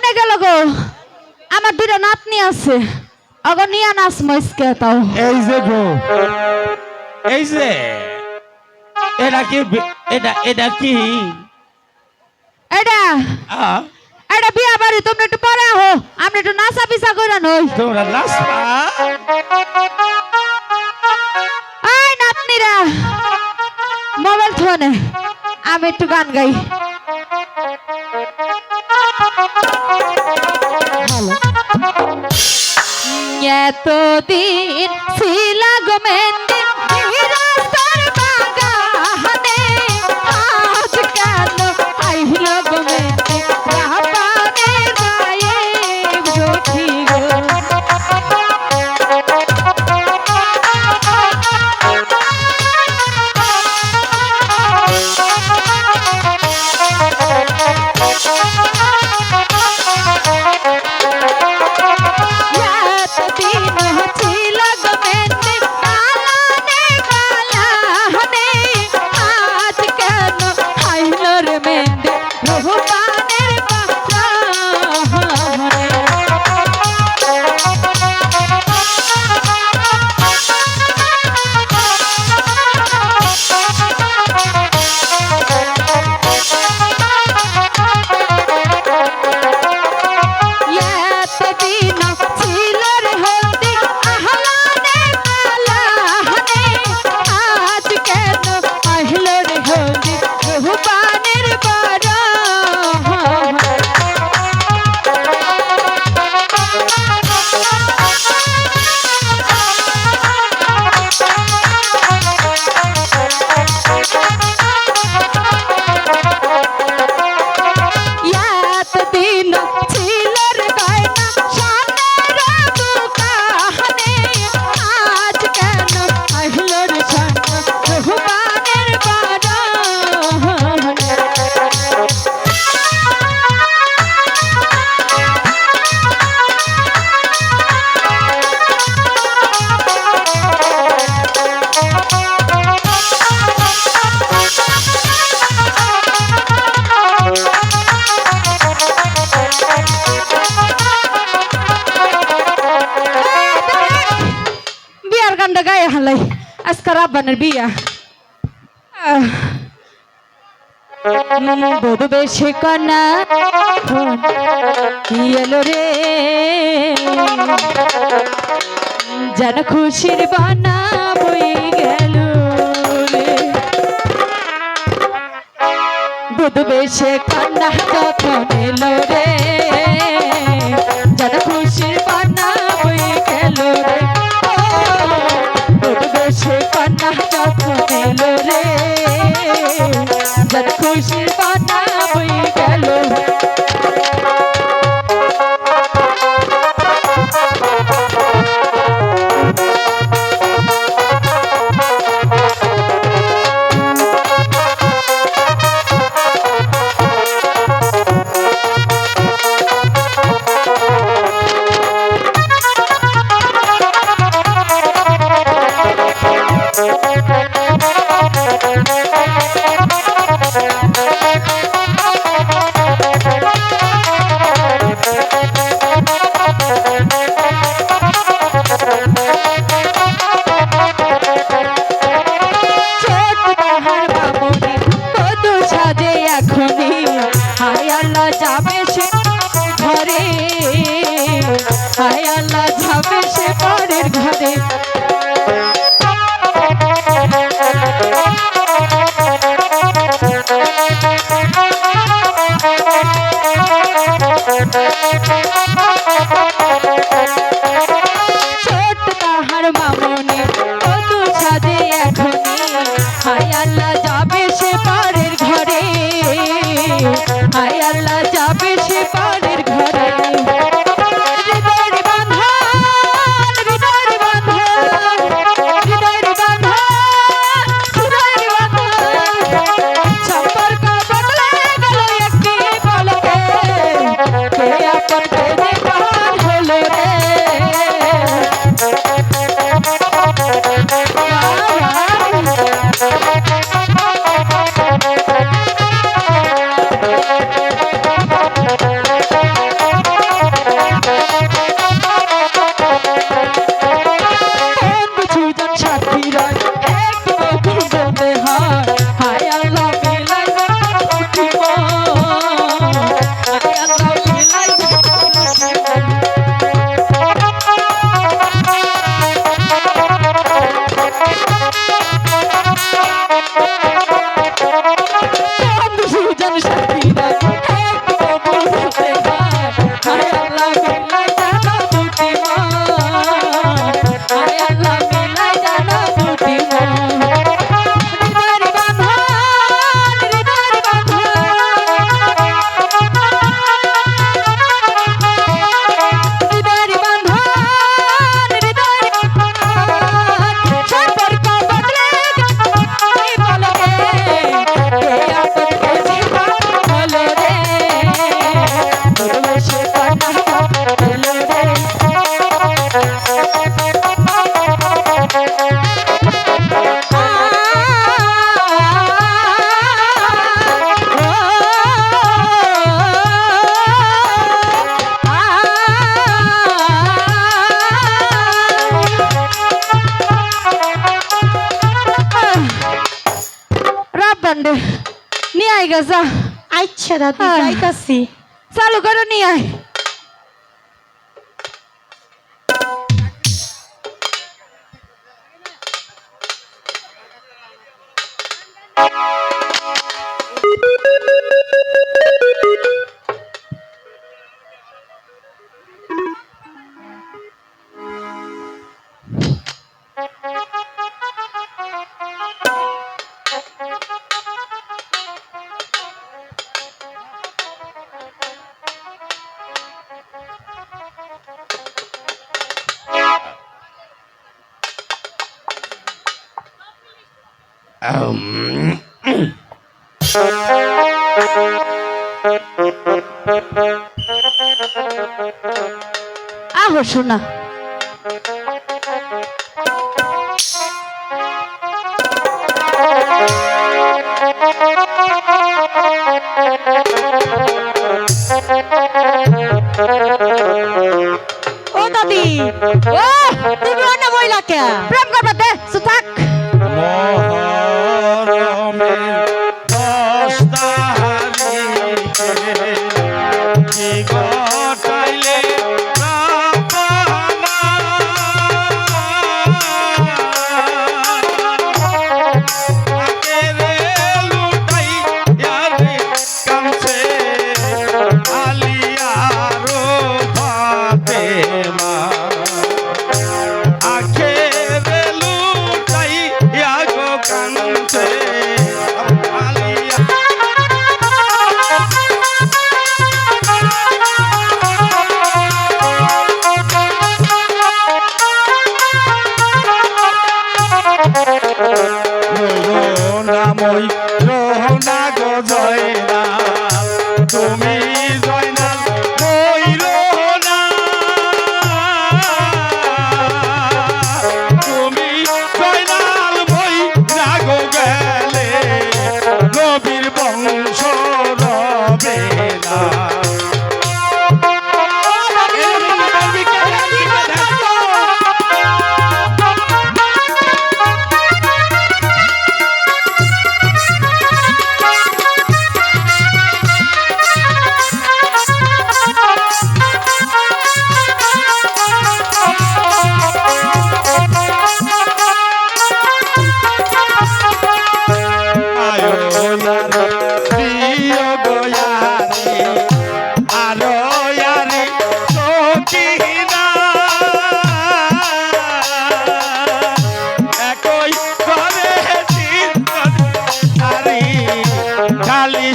কনে গেল গো? আমার দুটো নাতনি আছে, অগো নিয়া নাচ মস্কে তাও। এই যে গো, এই যে এটা কি, এটা কি? এটা এটা বিয়া বাড়ি, তোমরা একটু পরে আহো, আমরা একটু নাচা পিসা করে নই। তোমরা নাচবা? এই নাতনিরা মোবাইল ফোনে আমি একটু গান গাই। এতদিন ছিলা গো মেহেন্দি রাস্তার বাগানে, আজ কেন আইল গো মেহেন্দি রাহাবানের গায়ে জঠি গো। গায়ে হালাই আজকাল আব্বানের বিয়া। বধু বেশে কন্যা এলো রে, যেন খুশির বানা বই গেল রে। বধু বেশে কন্যা যখন এলো রে, যেন খুশির বানা বই গেল রে। সে কন্যা যখন এলো রে, যেন খুশির বানা বই গেল। যাবে সে ঘরে, হায় আল্লাহ যাবে সে পরের ঘরে। ছোট তাহার মামনে কত সাজে এখনই, হায় আল্লাহ যাবে সে পরের ঘরে, হায় আল্লাহ যাবে সে পরের ঘরে। নিয়ে আয় গা যা আচ্ছা দাদি হ্যাঁ। যাইতাছি। চালু করে নিয়ে আয় Um, আহো শোনা ও দাদি ও তুমি অন্য মহিলা কে প্রেম করবে দে সুথাক মহরমের 10 তারিখে কি ঘটাইলে রাব্বানা। আকেরে লুটাইয়া রে কামছে আলিয়া রো ফাতেমা। আখেরে লুটাইয়া গো কামছে আলিয়া। রোহনাময় রোহনা গো জয়নাল, তুমি জয়নাল ওই রোহনা। তুমি জয়নাল বই রাগো গেলে নবীর বংশ রবে না।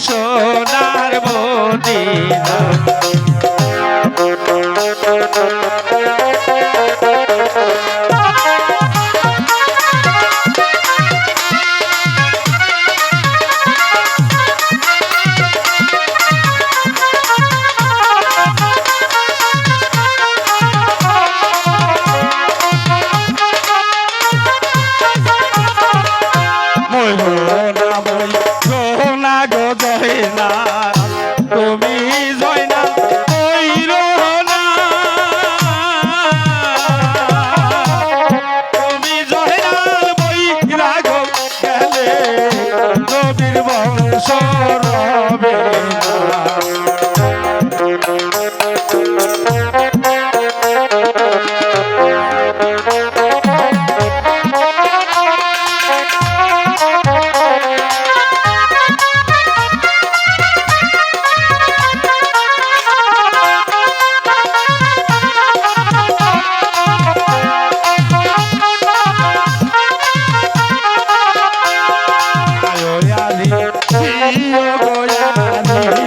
সোনার মদিনা সোনা গো জয়না, তুমি জয়না ওই রোহনা। তুমি জয়নাল বই রাগো গেলে নবীর বংশ রবে না। আয় আলি প্রিয় গোয়ালি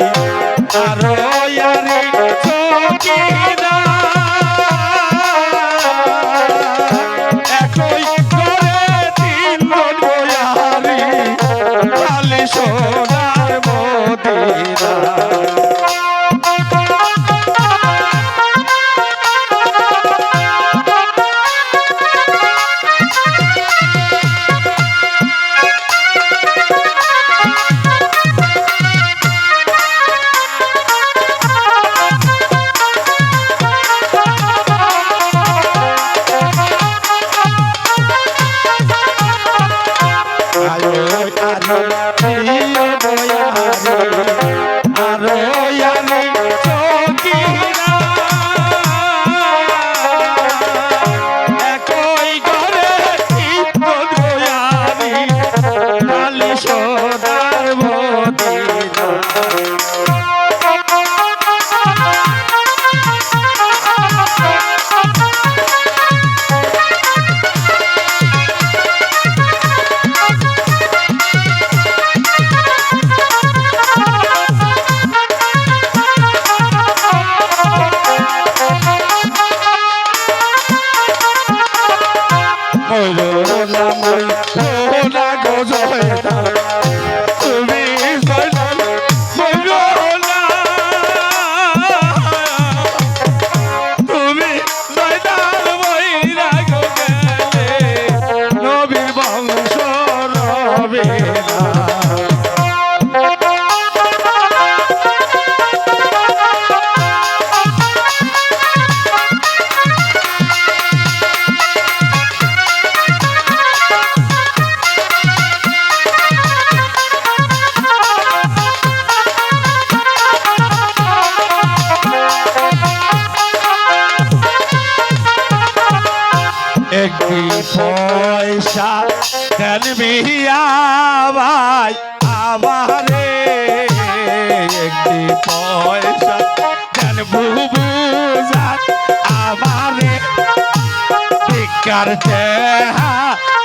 আর চেহা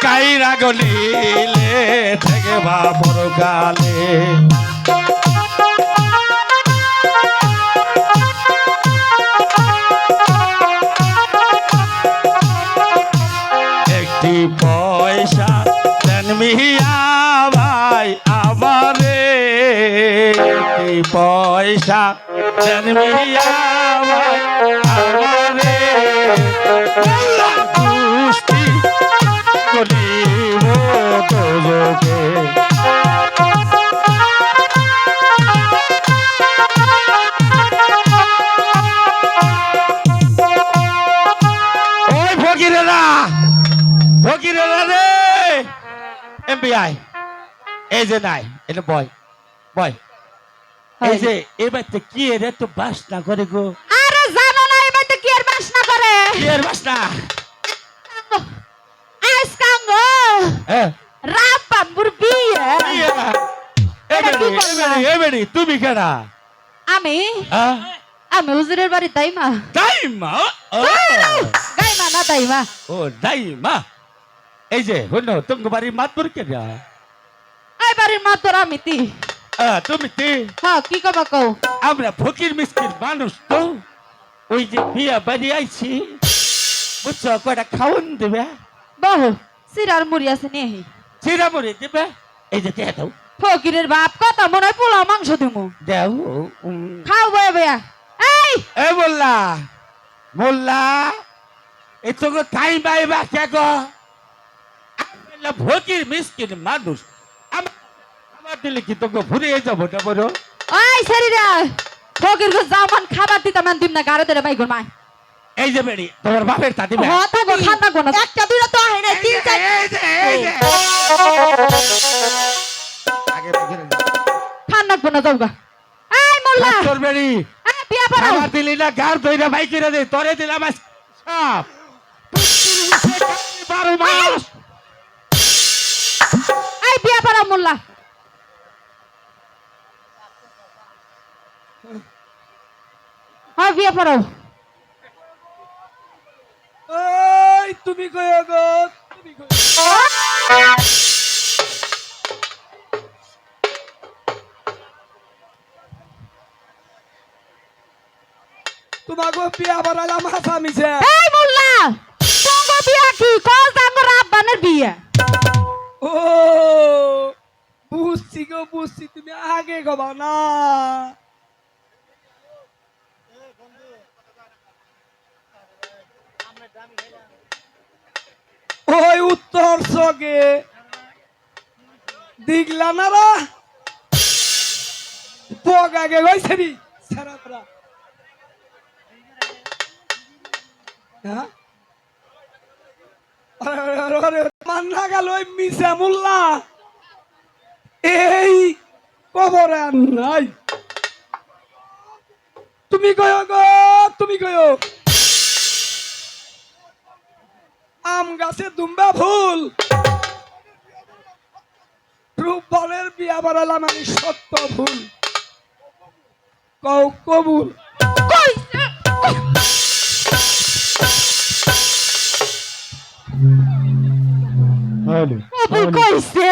কাইরা গলিলে থেকে বাবর গালে একটি পয়সা দেন মিয়া ভাই আমারে একটি পয়সা দেন মিয়া ভাই আমারে দুষ্টি করিব তোজকে ওই ফকিরেরা ফকিরেরা রে এমবিআই এই যে নাই এটা বয় বয় এই যে এবার তো কি রে তো বাস না করে গো আরে জানো না এবার তো কি আর বাসনা করে কি এর বাস না আইস কাঙ্গ হ্যাঁ রাপ বাম্বুর বিয়ে এবারে তুমি কেনা আমি আমি হুজুরের বাড়ি দাইমা দাইমা গাইমা না দাইমা ও দাইমা এই যে হলো তোমার বাড়ির মাতবর কেনা এই বাড়ির মা তোর আমি তি তুমি তে হ্যাঁ কি কবা কও আমরা ফকির মিসকিন মানুষ তো ওই যে বিয়া বাড়ি আইছি বুঝছো কয়টা খাওয়ান দেবে বহু সিরার মুড়ি আছে নেহি চিরা মরে দেবে এই যে দেয়া দাও ফকিরের বাপ কথা মনে হয় পোলাও মাংস দিমু দেও খাও বয়া বয়া এই এ মোল্লা মোল্লা এ তো টাইম পাইবা কে গো ফকির মিসকিন মানুষ আমার দিলে কি তোকে ভুলে যাবো না বলো ওই শরীরা ফকির গো জামান খাবার দিতাম না দিম না গারে ধরে বাইগুর মা এই যে বেড়ি তোমার বাপের তা দিবে হতা গো ঠান্ডা গো না একটা দুইটা তো হয় না তিন চার আগে বগিরে ঠান্ডা গো না যাওগা এই মোল্লা তোর বেড়ি এই বিয়া পড়াও খাবার দিলি না গার ধইরা ভাই করে দে তোরে দিলাম আজ সাপ 12 মাস এই বিয়া পড়াও মোল্লা হ্যাঁ বিয়া পড়াও ওই তুমি কইও গো তুমি কইও তোমাকে বিয়া বানালাম হাসামিছে এই মোল্লা তোমার বিয়া কি কল তাঙ্গর আব্বানের বিয়া ও বুঝছি গো বুঝছি তুমি আগে গবা না ওই উত্তর সগে দিগলা নারা পগ আগে গইছে নি সারাতরা হ্যাঁ আরে মান্না গেল ওই মিসা মোল্লা এই কবর আর নাই তুমি কয়ো গো তুমি কয়ো আম গাছে দুম্বা ফুল রূপবনের বিয়া বাড়ালাম আমি সত্য ফুল কৌ কবুল কইছে কবুল কইছে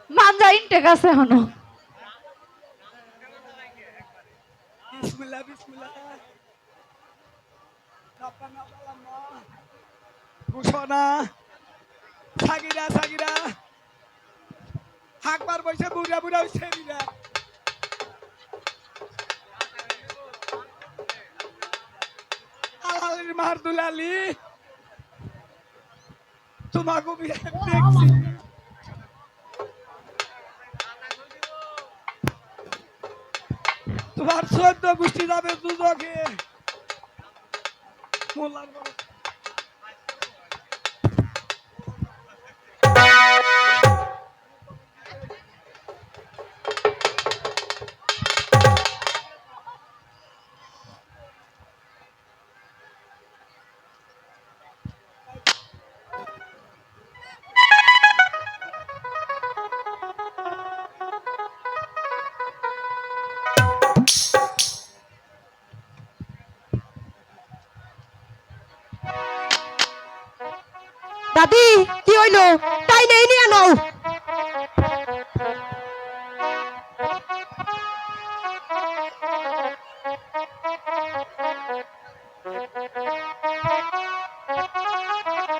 মানজা ইনটেক আছে হনো বিসমিল্লাহ বিসমিল্লাহ রাব্বানা বালামা ঘোষণা সাগিরা সাগিরা হাকবার বসে বুড়া বুড়া হইছে বিরা আলালির মার দুলালি তোমাকে বিয়ে দেখছি তোমার 14 গোষ্ঠী যাবে দুদকে মোল্লার বড় দাদি কি হইলো তাই নেই নিয়ে নাও